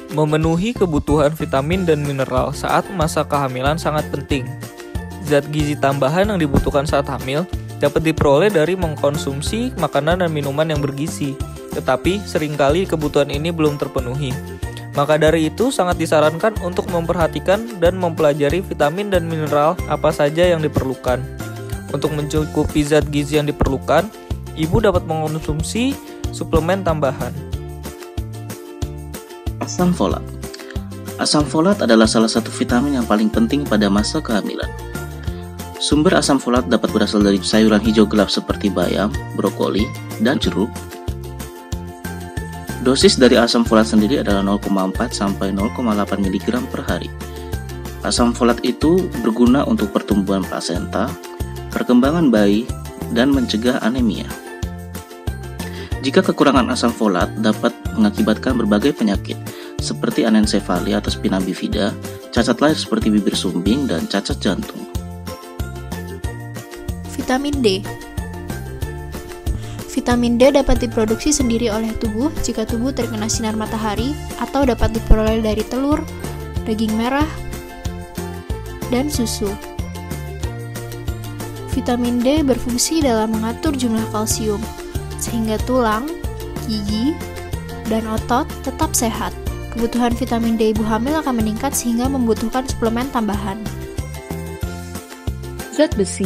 Memenuhi kebutuhan vitamin dan mineral saat masa kehamilan sangat penting. Zat gizi tambahan yang dibutuhkan saat hamil dapat diperoleh dari mengkonsumsi makanan dan minuman yang bergizi, tetapi seringkali kebutuhan ini belum terpenuhi. Maka dari itu sangat disarankan untuk memperhatikan dan mempelajari vitamin dan mineral apa saja yang diperlukan. Untuk mencukupi zat gizi yang diperlukan, ibu dapat mengonsumsi suplemen tambahan. Asam folat. Asam folat adalah salah satu vitamin yang paling penting pada masa kehamilan. Sumber asam folat dapat berasal dari sayuran hijau gelap seperti bayam, brokoli, dan jeruk. Dosis dari asam folat sendiri adalah 0,4 sampai 0,8 mg per hari. Asam folat itu berguna untuk pertumbuhan plasenta, perkembangan bayi, dan mencegah anemia. Jika kekurangan asam folat dapat mengakibatkan berbagai penyakit seperti anensefalia atau spina bifida, cacat lahir seperti bibir sumbing, dan cacat jantung. Vitamin D. Vitamin D dapat diproduksi sendiri oleh tubuh jika tubuh terkena sinar matahari atau dapat diperoleh dari telur, daging merah, dan susu. Vitamin D berfungsi dalam mengatur jumlah kalsium, sehingga tulang, gigi, dan otot tetap sehat. Kebutuhan vitamin D ibu hamil akan meningkat sehingga membutuhkan suplemen tambahan. Zat besi.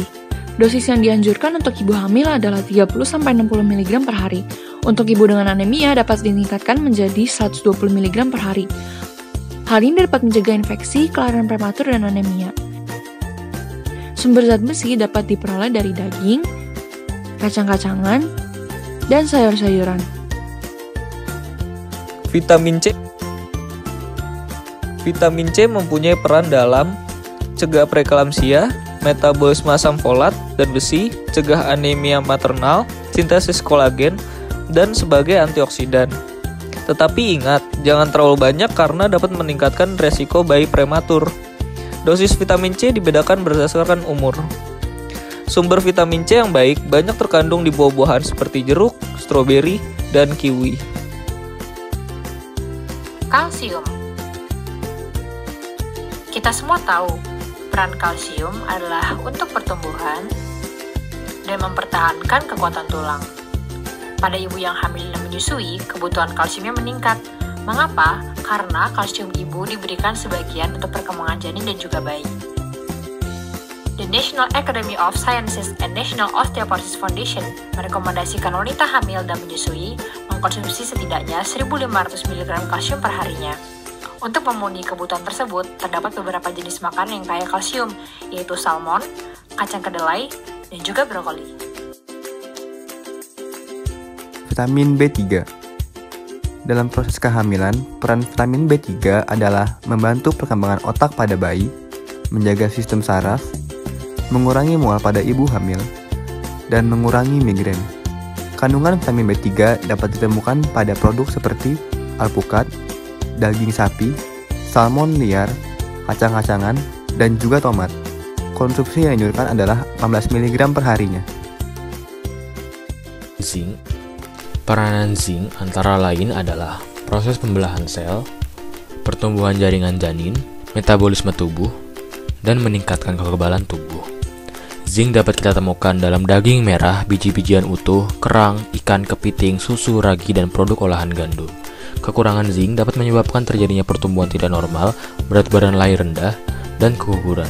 Dosis yang dianjurkan untuk ibu hamil adalah 30-60 mg per hari. Untuk ibu dengan anemia dapat ditingkatkan menjadi 120 mg per hari. Hal ini dapat mencegah infeksi, kelahiran prematur, dan anemia. Sumber zat besi dapat diperoleh dari daging, kacang-kacangan, dan sayur-sayuran. Vitamin C. Vitamin C mempunyai peran dalam cegah preeklamsia, metabolisme asam folat dan besi, cegah anemia maternal, sintesis kolagen, dan sebagai antioksidan. Tetapi ingat, jangan terlalu banyak karena dapat meningkatkan resiko bayi prematur. Dosis vitamin C dibedakan berdasarkan umur. Sumber vitamin C yang baik banyak terkandung di buah-buahan seperti jeruk, stroberi, dan kiwi. Kalsium. Kita semua tahu, peran kalsium adalah untuk pertumbuhan dan mempertahankan kekuatan tulang. Pada ibu yang hamil dan menyusui, kebutuhan kalsiumnya meningkat. Mengapa? Karena kalsium ibu diberikan sebagian untuk perkembangan janin dan juga bayi. The National Academy of Sciences and National Osteoporosis Foundation merekomendasikan wanita hamil dan menyusui mengkonsumsi setidaknya 1.500 mg kalsium per harinya. Untuk memenuhi kebutuhan tersebut, terdapat beberapa jenis makanan yang kaya kalsium, yaitu salmon, kacang kedelai, dan juga brokoli. Vitamin B3. Dalam proses kehamilan, peran vitamin B3 adalah membantu perkembangan otak pada bayi, menjaga sistem saraf, mengurangi mual pada ibu hamil, dan mengurangi migrain. Kandungan vitamin B3 dapat ditemukan pada produk seperti alpukat, daging sapi, salmon liar, kacang-kacangan, dan juga tomat. Konsumsi yang dianjurkan adalah 14 mg per harinya. Zinc. Peranan zinc antara lain adalah proses pembelahan sel, pertumbuhan jaringan janin, metabolisme tubuh, dan meningkatkan kekebalan tubuh. Zinc dapat kita temukan dalam daging merah, biji-bijian utuh, kerang, ikan kepiting, susu, ragi, dan produk olahan gandum. Kekurangan zinc dapat menyebabkan terjadinya pertumbuhan tidak normal, berat badan lahir rendah, dan keguguran.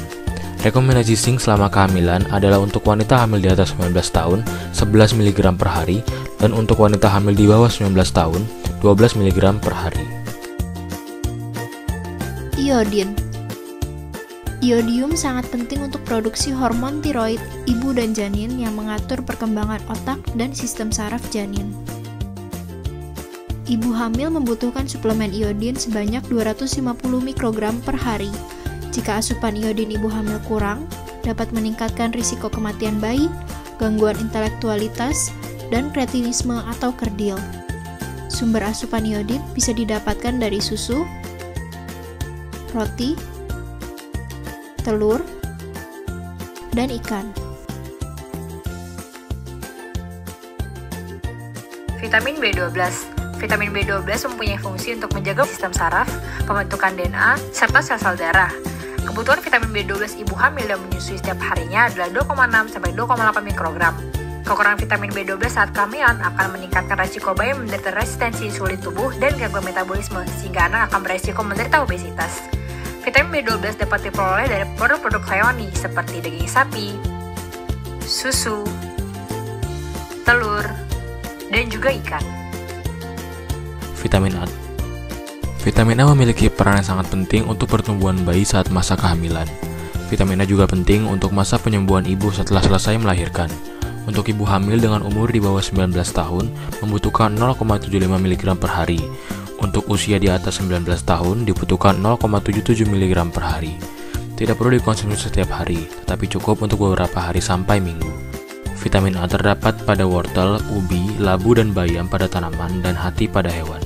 Rekomendasi zinc selama kehamilan adalah untuk wanita hamil di atas 19 tahun 11 mg per hari dan untuk wanita hamil di bawah 19 tahun 12 mg per hari. Iodin. Iodium sangat penting untuk produksi hormon tiroid ibu dan janin yang mengatur perkembangan otak dan sistem saraf janin. Ibu hamil membutuhkan suplemen iodin sebanyak 250 mikrogram per hari. Jika asupan iodin ibu hamil kurang, dapat meningkatkan risiko kematian bayi, gangguan intelektualitas, dan kretinisme atau kerdil. Sumber asupan iodin bisa didapatkan dari susu, roti, telur, dan ikan. Vitamin B12. Vitamin B12 mempunyai fungsi untuk menjaga sistem saraf, pembentukan DNA, serta sel-sel darah. Kebutuhan vitamin B12 ibu hamil dan menyusui setiap harinya adalah 2,6-2,8 mikrogram. Kekurangan vitamin B12 saat kehamilan akan meningkatkan resiko bayi menderita resistensi insulin tubuh dan gangguan metabolisme, sehingga anak akan beresiko menderita obesitas. Vitamin B12 dapat diperoleh dari produk-produk hewani seperti daging sapi, susu, telur, dan juga ikan. Vitamin A. Vitamin A memiliki peran yang sangat penting untuk pertumbuhan bayi saat masa kehamilan. Vitamin A juga penting untuk masa penyembuhan ibu setelah selesai melahirkan. Untuk ibu hamil dengan umur di bawah 19 tahun membutuhkan 0,75 mg per hari. Untuk usia di atas 19 tahun dibutuhkan 0,77 mg per hari. Tidak perlu dikonsumsi setiap hari, tetapi cukup untuk beberapa hari sampai minggu. Vitamin A terdapat pada wortel, ubi, labu, dan bayam pada tanaman, dan hati pada hewan.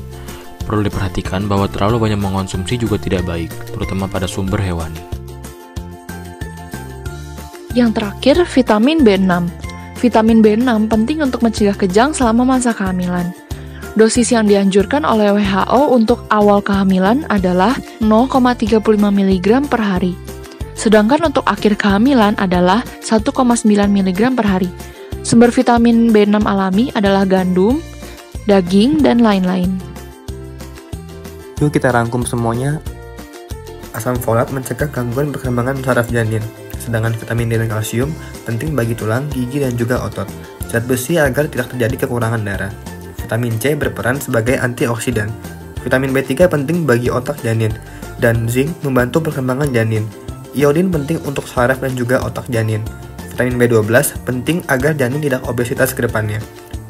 Perlu diperhatikan bahwa terlalu banyak mengonsumsi juga tidak baik, terutama pada sumber hewani. Yang terakhir, vitamin B6. Vitamin B6 penting untuk mencegah kejang selama masa kehamilan. Dosis yang dianjurkan oleh WHO untuk awal kehamilan adalah 0,35 mg per hari. Sedangkan untuk akhir kehamilan adalah 1,9 mg per hari. Sumber vitamin B6 alami adalah gandum, daging, dan lain-lain. Yuk kita rangkum semuanya. Asam folat mencegah gangguan perkembangan saraf janin. Sedangkan vitamin D dan kalsium penting bagi tulang, gigi, dan juga otot. Zat besi agar tidak terjadi kekurangan darah. Vitamin C berperan sebagai antioksidan. Vitamin B3 penting bagi otak janin. Dan zinc membantu perkembangan janin. Iodin penting untuk saraf dan juga otak janin. Vitamin B12 penting agar janin tidak obesitas ke depannya.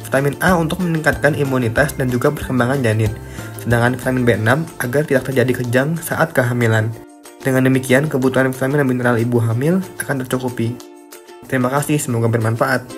Vitamin A untuk meningkatkan imunitas dan juga perkembangan janin. Sedangkan vitamin B6 agar tidak terjadi kejang saat kehamilan. Dengan demikian, kebutuhan vitamin dan mineral ibu hamil akan tercukupi. Terima kasih, semoga bermanfaat.